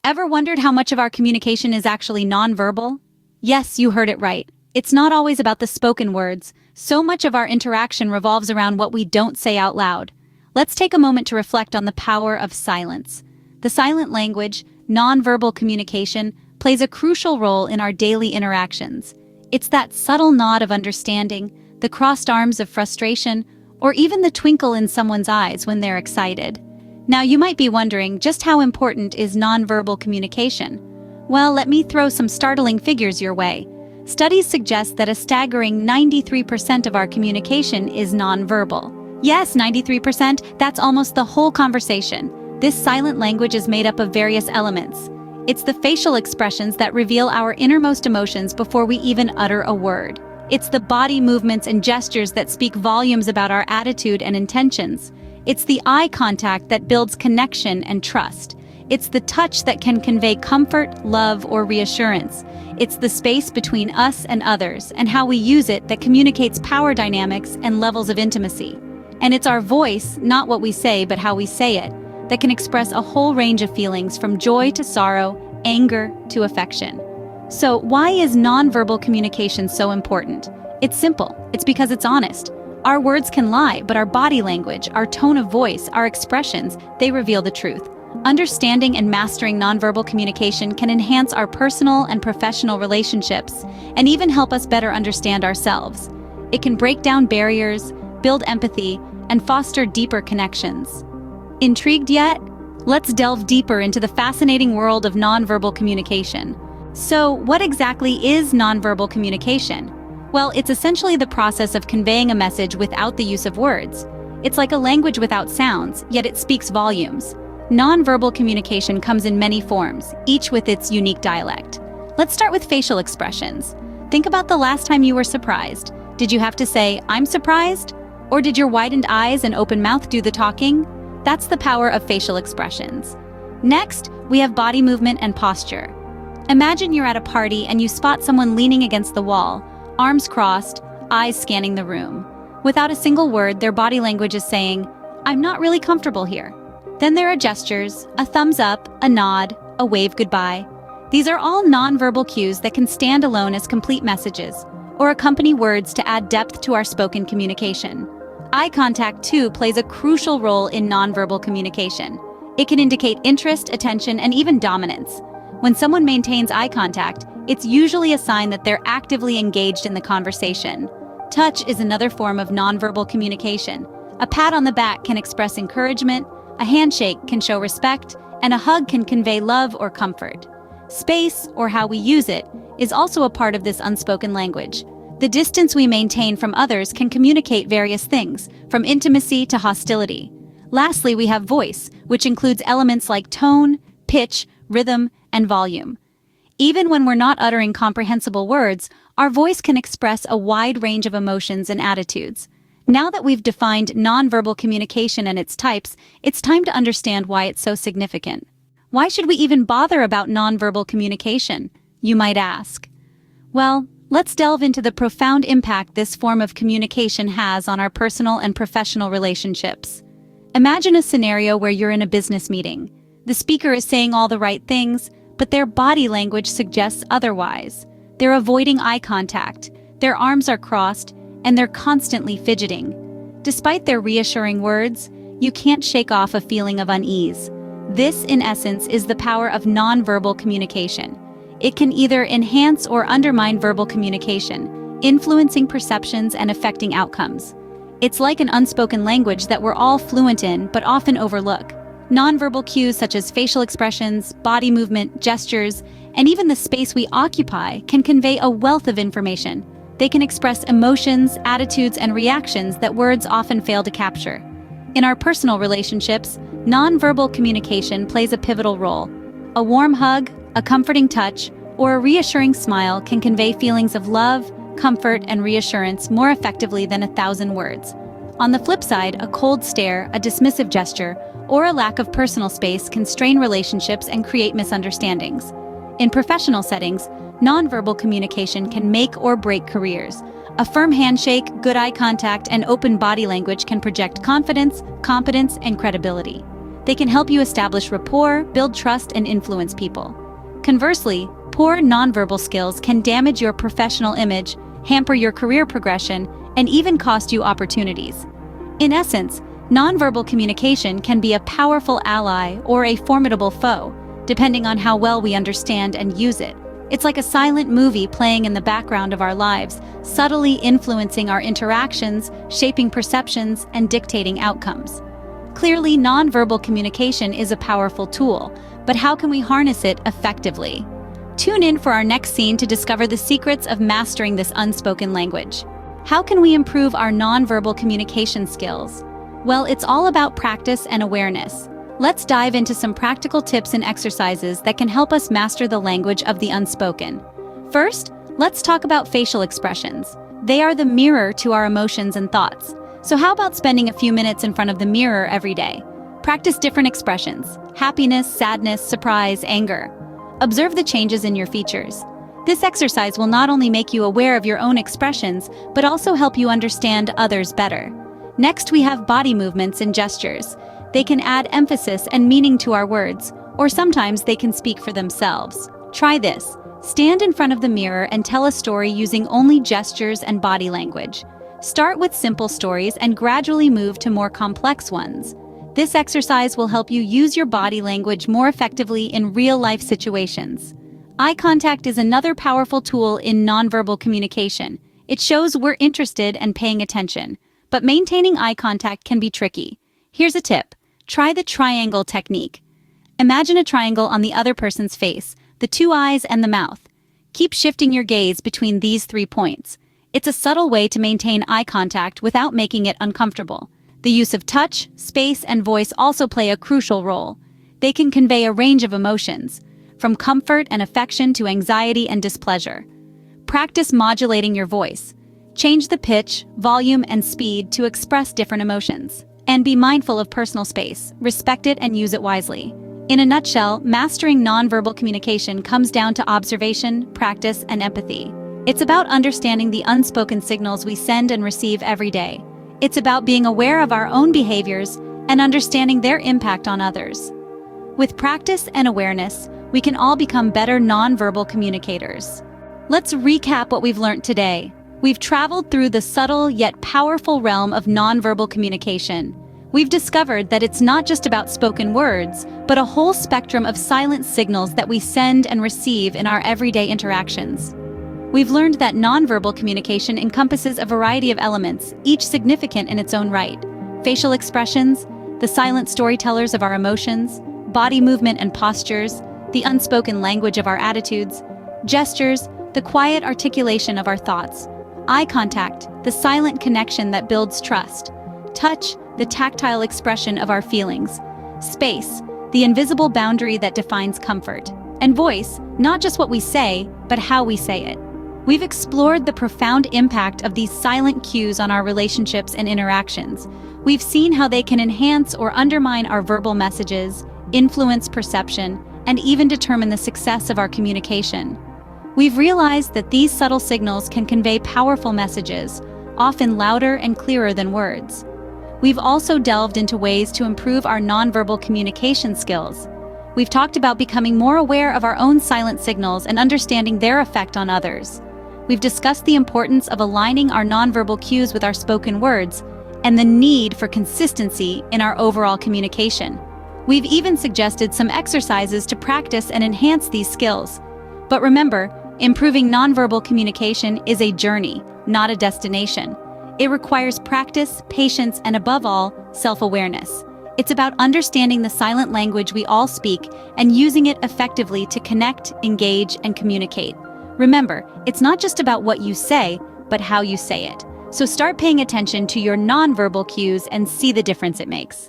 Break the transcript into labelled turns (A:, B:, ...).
A: Ever wondered how much of our communication is actually nonverbal? Yes, you heard it right. It's not always about the spoken words. So much of our interaction revolves around what we don't say out loud. Let's take a moment to reflect on the power of silence. The silent language, nonverbal communication, plays a crucial role in our daily interactions. It's that subtle nod of understanding, the crossed arms of frustration, or even the twinkle in someone's eyes when they're excited. Now, you might be wondering, just how important is nonverbal communication? Well, let me throw some startling figures your way. Studies suggest that a staggering 93% of our communication is nonverbal. Yes, 93%, that's almost the whole conversation. This silent language is made up of various elements. It's the facial expressions that reveal our innermost emotions before we even utter a word. It's the body movements and gestures that speak volumes about our attitude and intentions. It's the eye contact that builds connection and trust. It's the touch that can convey comfort, love, or reassurance. It's the space between us and others, and how we use it that communicates power dynamics and levels of intimacy. And it's our voice, not what we say, but how we say it, that can express a whole range of feelings from joy to sorrow, anger to affection. So, why is nonverbal communication so important? It's simple. It's because it's honest. Our words can lie, but our body language, our tone of voice, our expressions, they reveal the truth. Understanding and mastering nonverbal communication can enhance our personal and professional relationships, and even help us better understand ourselves. It can break down barriers, build empathy, and foster deeper connections. Intrigued yet? Let's delve deeper into the fascinating world of nonverbal communication. So, what exactly is nonverbal communication? Well, it's essentially the process of conveying a message without the use of words. It's like a language without sounds, yet it speaks volumes. Nonverbal communication comes in many forms, each with its unique dialect. Let's start with facial expressions. Think about the last time you were surprised. Did you have to say, "I'm surprised"? Or did your widened eyes and open mouth do the talking? That's the power of facial expressions. Next, we have body movement and posture. Imagine you're at a party and you spot someone leaning against the wall, arms crossed, eyes scanning the room. Without a single word, their body language is saying, "I'm not really comfortable here." Then there are gestures, a thumbs up, a nod, a wave goodbye. These are all nonverbal cues that can stand alone as complete messages, or accompany words to add depth to our spoken communication. Eye contact, too, plays a crucial role in nonverbal communication. It can indicate interest, attention, and even dominance. When someone maintains eye contact, it's usually a sign that they're actively engaged in the conversation. Touch is another form of nonverbal communication. A pat on the back can express encouragement, a handshake can show respect, and a hug can convey love or comfort. Space, or how we use it, is also a part of this unspoken language. The distance we maintain from others can communicate various things, from intimacy to hostility. Lastly, we have voice, which includes elements like tone, pitch, rhythm, and volume. Even when we're not uttering comprehensible words, our voice can express a wide range of emotions and attitudes. Now that we've defined nonverbal communication and its types, it's time to understand why it's so significant. Why should we even bother about nonverbal communication, you might ask? Well, let's delve into the profound impact this form of communication has on our personal and professional relationships. Imagine a scenario where you're in a business meeting. The speaker is saying all the right things, but their body language suggests otherwise. They're avoiding eye contact, their arms are crossed, and they're constantly fidgeting. Despite their reassuring words, you can't shake off a feeling of unease. This, in essence, is the power of nonverbal communication. It can either enhance or undermine verbal communication, influencing perceptions and affecting outcomes. It's like an unspoken language that we're all fluent in but often overlook. Nonverbal cues such as facial expressions, body movement, gestures, and even the space we occupy can convey a wealth of information. They can express emotions, attitudes, and reactions that words often fail to capture. In our personal relationships, nonverbal communication plays a pivotal role. A warm hug, a comforting touch, or a reassuring smile can convey feelings of love, comfort, and reassurance more effectively than 1,000 words. On the flip side, a cold stare, a dismissive gesture, or a lack of personal space can strain relationships and create misunderstandings. In professional settings, nonverbal communication can make or break careers. A firm handshake, good eye contact, and open body language can project confidence, competence, and credibility. They can help you establish rapport, build trust, and influence people. Conversely, poor nonverbal skills can damage your professional image, hamper your career progression, and even cost you opportunities. In essence, nonverbal communication can be a powerful ally or a formidable foe, depending on how well we understand and use it. It's like a silent movie playing in the background of our lives, subtly influencing our interactions, shaping perceptions, and dictating outcomes. Clearly, nonverbal communication is a powerful tool, but how can we harness it effectively? Tune in for our next scene to discover the secrets of mastering this unspoken language. How can we improve our nonverbal communication skills? Well, it's all about practice and awareness. Let's dive into some practical tips and exercises that can help us master the language of the unspoken. First, let's talk about facial expressions. They are the mirror to our emotions and thoughts. So how about spending a few minutes in front of the mirror every day? Practice different expressions: happiness, sadness, surprise, anger. Observe the changes in your features. This exercise will not only make you aware of your own expressions, but also help you understand others better. Next, we have body movements and gestures. They can add emphasis and meaning to our words, or sometimes they can speak for themselves. Try this. Stand in front of the mirror and tell a story using only gestures and body language. Start with simple stories and gradually move to more complex ones. This exercise will help you use your body language more effectively in real-life situations. Eye contact is another powerful tool in nonverbal communication. It shows we're interested and paying attention, but maintaining eye contact can be tricky. Here's a tip. Try the triangle technique. Imagine a triangle on the other person's face, the two eyes and the mouth. Keep shifting your gaze between these 3 points. It's a subtle way to maintain eye contact without making it uncomfortable. The use of touch, space, and voice also play a crucial role. They can convey a range of emotions, from comfort and affection to anxiety and displeasure. Practice modulating your voice. Change the pitch, volume, and speed to express different emotions. And be mindful of personal space. Respect it and use it wisely. In a nutshell, mastering nonverbal communication comes down to observation, practice, and empathy. It's about understanding the unspoken signals we send and receive every day. It's about being aware of our own behaviors and understanding their impact on others. With practice and awareness, we can all become better nonverbal communicators. Let's recap what we've learned today. We've traveled through the subtle yet powerful realm of nonverbal communication. We've discovered that it's not just about spoken words, but a whole spectrum of silent signals that we send and receive in our everyday interactions. We've learned that nonverbal communication encompasses a variety of elements, each significant in its own right. Facial expressions, the silent storytellers of our emotions, body movement and postures, the unspoken language of our attitudes, gestures, the quiet articulation of our thoughts, eye contact, the silent connection that builds trust, touch, the tactile expression of our feelings, space, the invisible boundary that defines comfort, and voice, not just what we say, but how we say it. We've explored the profound impact of these silent cues on our relationships and interactions. We've seen how they can enhance or undermine our verbal messages, influence perception, and even determine the success of our communication. We've realized that these subtle signals can convey powerful messages, often louder and clearer than words. We've also delved into ways to improve our nonverbal communication skills. We've talked about becoming more aware of our own silent signals and understanding their effect on others. We've discussed the importance of aligning our nonverbal cues with our spoken words and the need for consistency in our overall communication. We've even suggested some exercises to practice and enhance these skills. But remember, improving nonverbal communication is a journey, not a destination. It requires practice, patience, and above all, self-awareness. It's about understanding the silent language we all speak and using it effectively to connect, engage, and communicate. Remember, it's not just about what you say, but how you say it. So start paying attention to your nonverbal cues and see the difference it makes.